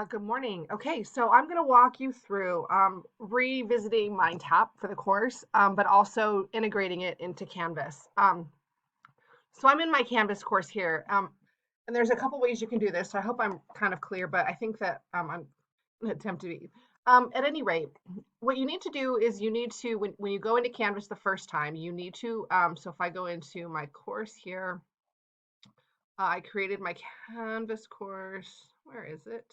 Good morning. Okay, so I'm going to walk you through revisiting MindTap for the course, but also integrating it into Canvas. So I'm in my Canvas course here, and there's a couple ways you can do this. So I hope I'm kind of clear, but I think that I'm going to attempt to be. At any rate, what you need to do is you need to, when you go into Canvas the first time, you need to, so if I go into my course here, I created my Canvas course. Where is it?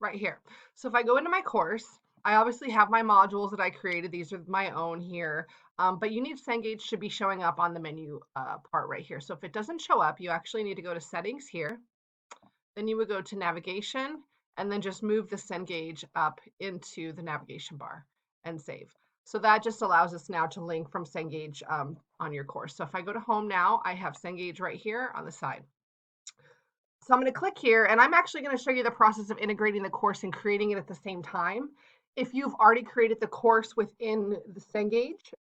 Right here. So if I go into my course, I obviously have my modules that I created. These are my own here. But you need Cengage to be showing up on the menu part right here. So if it doesn't show up, you actually need to go to settings here. Then you would go to navigation and then just move the Cengage up into the navigation bar and save. So that just allows us now to link from Cengage on your course. So if I go to home now, I have Cengage right here on the side. So I'm going to click here, and I'm actually going to show you the process of integrating the course and creating it at the same time. If you've already created the course within the Cengage,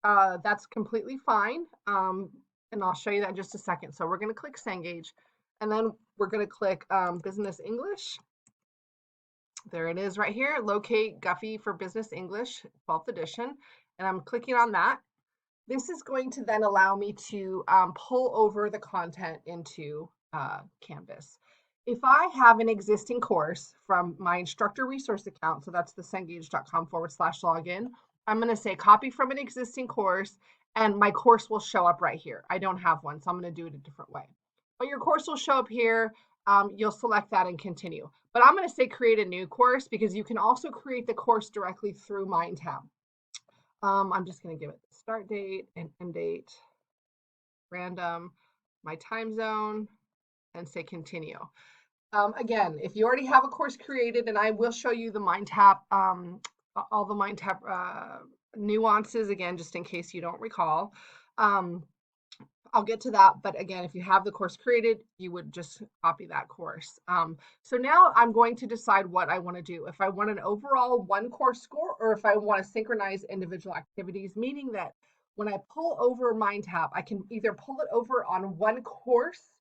that's completely fine. And I'll show you that in just a second. So we're going to click Cengage, and then we're going to click Business English. There it is right here, locate Guffey for Business English, 12th edition. And I'm clicking on that. This is going to then allow me to pull over the content into Canvas. If I have an existing course from my instructor resource account, so that's the cengage.com/login, I'm going to say copy from an existing course, and my course will show up right here. I don't have one, so I'm going to do it a different way. But your course will show up here. You'll select that and continue. But I'm going to say create a new course because you can also create the course directly through MindTab. I'm just going to give it the start date and end date, random, my time zone, and say continue. Again, if you already have a course created, and I will show you the MindTap, all the MindTap nuances again, just in case you don't recall. I'll get to that, but again, if you have the course created, you would just copy that course. So now I'm going to decide what I want to do. If I want an overall one course score, or if I want to synchronize individual activities, meaning that when I pull over MindTap, I can either pull it over on one course,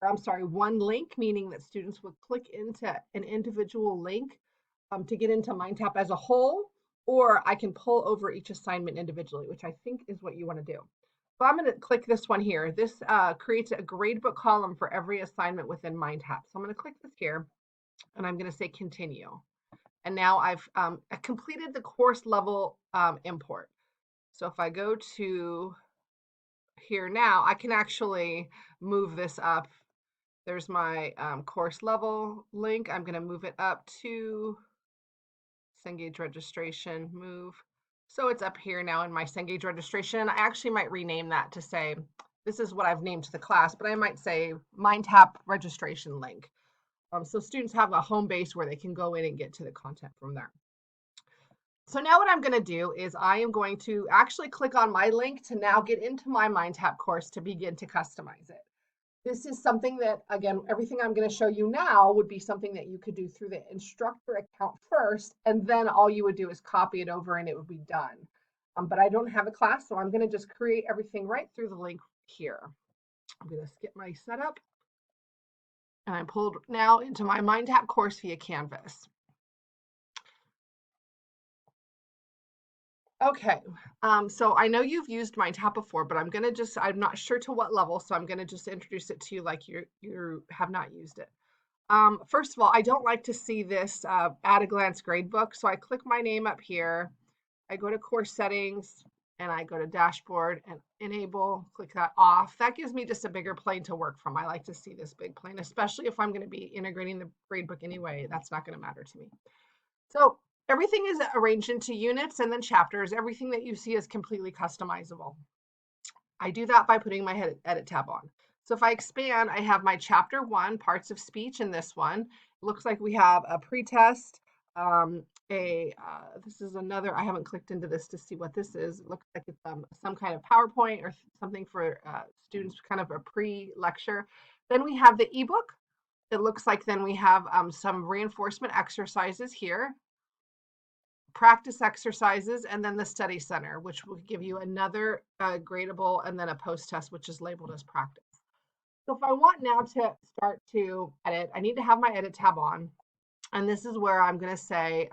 or I'm sorry, one link, meaning that students would click into an individual link to get into MindTap as a whole, or I can pull over each assignment individually, which I think is what you want to do. So I'm going to click this one here. This creates a gradebook column for every assignment within MindTap. So I'm going to click this here, and I'm going to say continue. And now I've completed the course level import. So if I go to here now, I can actually move this up. There's my course level link. I'm going to move it up to Cengage registration, move. So it's up here now in my Cengage registration. I actually might rename that to say, this is what I've named the class, but I might say MindTap registration link. So students have a home base where they can go in and get to the content from there. So now what I'm going to do is I am going to actually click on my link to now get into my MindTap course to begin to customize it. This is something that, again, everything I'm going to show you now would be something that you could do through the instructor account first, and then all you would do is copy it over and it would be done. But I don't have a class, so I'm going to just create everything right through the link here. I'm going to skip my setup, and I'm pulled now into my MindTap course via Canvas. Okay, so I know you've used MindTap before, but I'm not sure to what level, so I'm going to just introduce it to you like you have not used it. First of all, I don't like to see this at a glance gradebook. So I click my name up here. I go to course settings and I go to dashboard and enable, click that off. That gives me just a bigger plane to work from. I like to see this big plane, especially if I'm going to be integrating the gradebook anyway. That's not going to matter to me. So everything is arranged into units and then chapters. Everything that you see is completely customizable. I do that by putting my edit tab on. So if I expand, I have my chapter 1, parts of speech in this one. It looks like we have a pretest, this is another, I haven't clicked into this to see what this is. It looks like it's some kind of PowerPoint or something for students, kind of a pre-lecture. Then we have the ebook. It looks like then we have some reinforcement exercises here, practice exercises, and then the study center, which will give you another gradable and then a post test, which is labeled as practice. So if I want now to start to edit, I need to have my edit tab on. And this is where I'm going to say,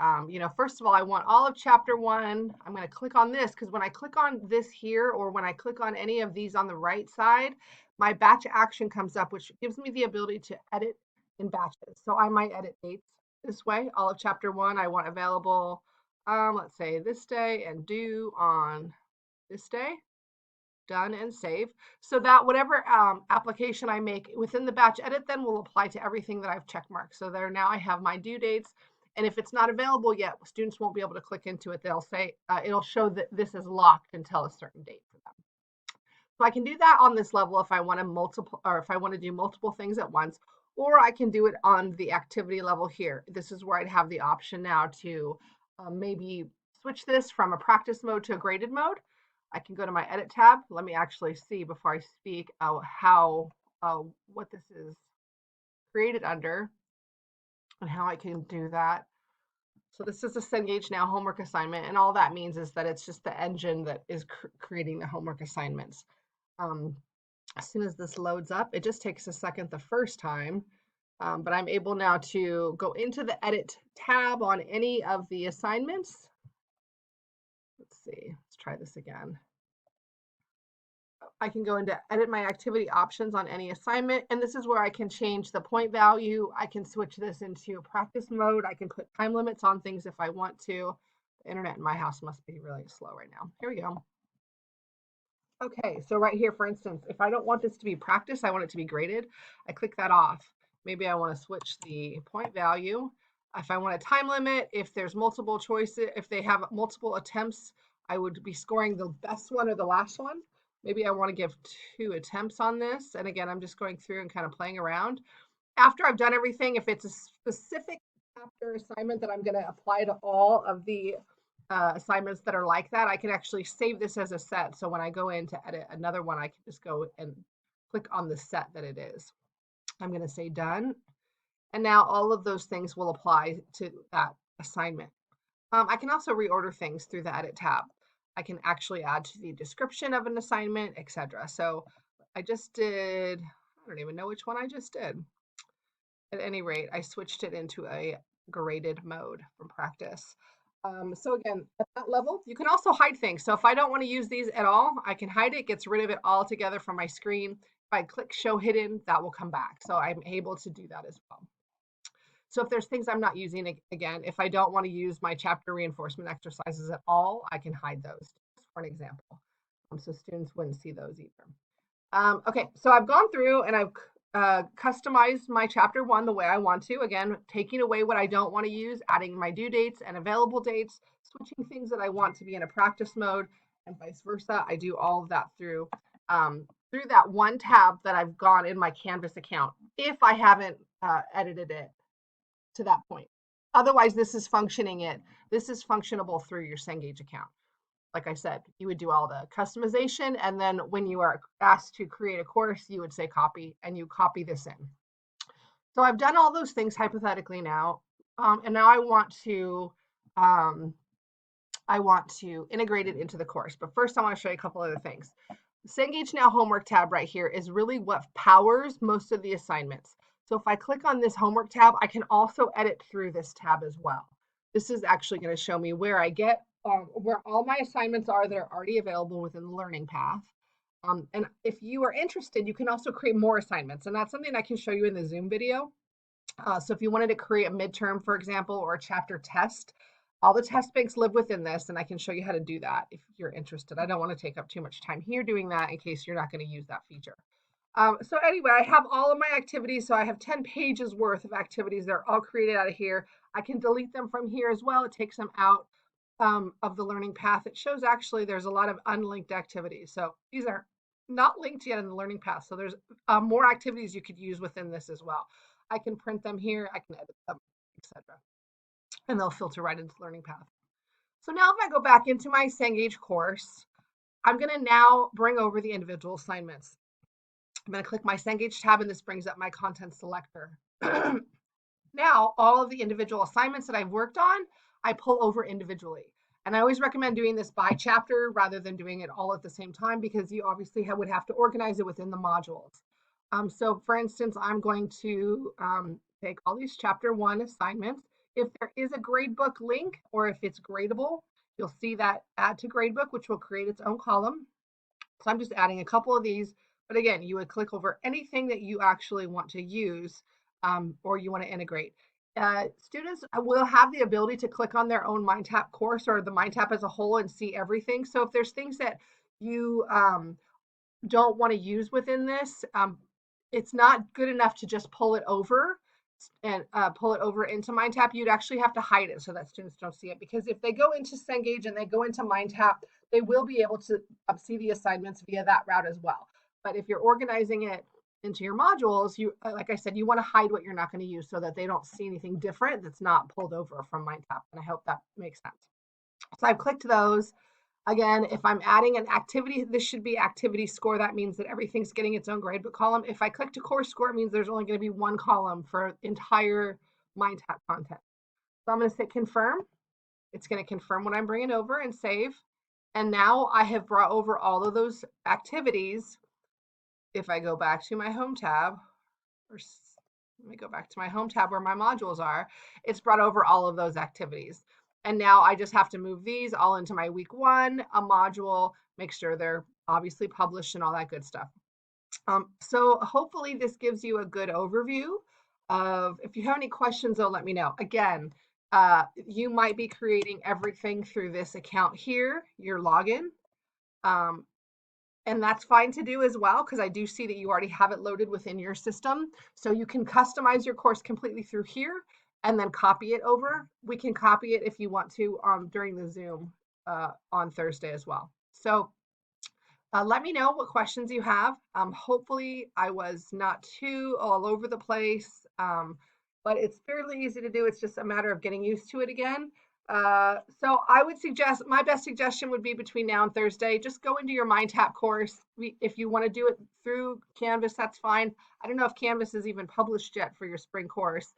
first of all, I want all of chapter 1. I'm going to click on this because when I click on this here, or when I click on any of these on the right side, my batch action comes up, which gives me the ability to edit in batches. So I might edit dates this way. All of chapter 1, I want available, let's say this day and due on this day. Done and save. So that whatever application I make within the batch edit then will apply to everything that I've check marked. So there now I have my due dates. And if it's not available yet, students won't be able to click into it. They'll say, it'll show that this is locked until a certain date for them. So I can do that on this level if I want to do multiple things at once, or I can do it on the activity level here. This is where I'd have the option now to maybe switch this from a practice mode to a graded mode. I can go to my edit tab. Let me actually see before I speak what this is created under and how I can do that. So this is a Cengage Now homework assignment, and all that means is that it's just the engine that is creating the homework assignments. As soon as this loads up, it just takes a second the first time, but I'm able now to go into the edit tab on any of the assignments. Let's see, let's try this again. I can go into edit my activity options on any assignment, and this is where I can change the point value. I can switch this into practice mode. I can put time limits on things if I want to. The internet in my house must be really slow right now. Here we go. Okay, so right here, for instance, if I don't want this to be practice, I want it to be graded, I click that off. Maybe I want to switch the point value. If I want a time limit, if there's multiple choices, if they have multiple attempts, I would be scoring the best one or the last one. Maybe I want to give 2 attempts on this. And again, I'm just going through and kind of playing around. After I've done everything, if it's a specific chapter assignment that I'm going to apply to all of the assignments that are like that, I can actually save this as a set. So when I go in to edit another one, I can just go and click on the set that it is. I'm going to say done. And now all of those things will apply to that assignment. I can also reorder things through the edit tab. I can actually add to the description of an assignment, etc. So I just did, I don't even know which one I just did. At any rate, I switched it into a graded mode from practice. So again, at that level, you can also hide things. So if I don't want to use these at all, I can hide it, gets rid of it altogether from my screen. If I click show hidden, that will come back. So I'm able to do that as well. So if there's things I'm not using, again, if I don't want to use my chapter reinforcement exercises at all, I can hide those, just for an example. So students wouldn't see those either. Okay, so I've gone through and I've customized my chapter 1 the way I want to. Again, taking away what I don't want to use, adding my due dates and available dates, switching things that I want to be in a practice mode, and vice versa. I do all of that through that one tab that I've gone in my Canvas account, if I haven't edited it to that point. Otherwise, this is functionable through your Cengage account. Like I said, you would do all the customization, and then when you are asked to create a course, you would say copy, and you copy this in. So I've done all those things hypothetically now, and now I want to integrate it into the course. But first, I want to show you a couple other things. The Cengage Now homework tab right here is really what powers most of the assignments. So if I click on this homework tab, I can also edit through this tab as well. This is actually going to show me where I get where all my assignments are that are already available within the learning path. And if you are interested, you can also create more assignments. And that's something I can show you in the Zoom video. So if you wanted to create a midterm, for example, or a chapter test, all the test banks live within this, and I can show you how to do that if you're interested. I don't want to take up too much time here doing that in case you're not going to use that feature. So anyway, I have all of my activities. So I have 10 pages worth of activities. They're all created out of here. I can delete them from here as well. It takes them out of the learning path. It shows actually there's a lot of unlinked activities. So these are not linked yet in the learning path. So there's more activities you could use within this as well. I can print them here. I can edit them, etc. And they'll filter right into the learning path. So now if I go back into my Cengage course, I'm going to now bring over the individual assignments. I'm going to click my Cengage tab, and this brings up my content selector. Now, all of the individual assignments that I've worked on, I pull over individually. And I always recommend doing this by chapter rather than doing it all at the same time, because you obviously would have to organize it within the modules. So for instance, I'm going to take all these chapter 1 assignments. If there is a gradebook link or if it's gradable, you'll see that add to gradebook, which will create its own column. So I'm just adding a couple of these, but again, you would click over anything that you actually want to use or you want to integrate. Students will have the ability to click on their own MindTap course or the MindTap as a whole and see everything. So if there's things that you don't want to use within this, it's not good enough to just pull it over and pull it over into MindTap. You'd actually have to hide it so that students don't see it, because if they go into Cengage and they go into MindTap, they will be able to see the assignments via that route as well. But if you're organizing it into your modules, you like I said, you want to hide what you're not going to use so that they don't see anything different that's not pulled over from MindTap. And I hope that makes sense. So I've clicked those. Again, if I'm adding an activity, this should be activity score. That means that everything's getting its own gradebook column. If I click to course score, it means there's only going to be one column for entire MindTap content. So I'm going to say confirm. It's going to confirm what I'm bringing over and save. And now I have brought over all of those activities. If I go back to my home tab, or let me go back to my home tab where my modules are, it's brought over all of those activities. And now I just have to move these all into my week 1, a module, make sure they're obviously published and all that good stuff. So hopefully this gives you a good overview of, if you have any questions, though, let me know. Again, you might be creating everything through this account here, your login. And that's fine to do as well, because I do see that you already have it loaded within your system. So you can customize your course completely through here and then copy it over. We can copy it if you want to during the Zoom on Thursday as well. So let me know what questions you have. Hopefully I was not too all over the place, but it's fairly easy to do. It's just a matter of getting used to it again. So I would suggest, my best suggestion would be between now and Thursday, just go into your MindTap course. If you want to do it through Canvas, that's fine. I don't know if Canvas is even published yet for your spring course.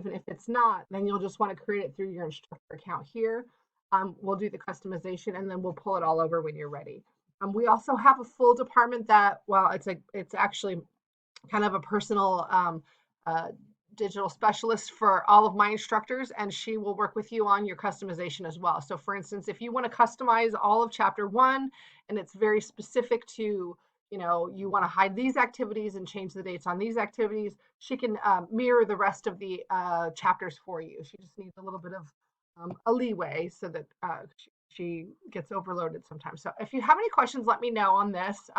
If it's not, then you'll just want to create it through your instructor account here. We'll do the customization and then we'll pull it all over when you're ready. We also have a full department that, well, it's actually kind of a personal digital specialist for all of my instructors, and she will work with you on your customization as well. So for instance, if you want to customize all of chapter 1 and it's very specific to, you want to hide these activities and change the dates on these activities, she can mirror the rest of the chapters for you. She just needs a little bit of a leeway so that she gets overloaded sometimes. So if you have any questions, let me know on this.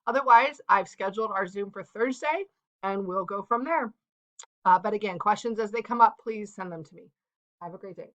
Otherwise, I've scheduled our Zoom for Thursday and we'll go from there. But again, questions as they come up, please send them to me. Have a great day.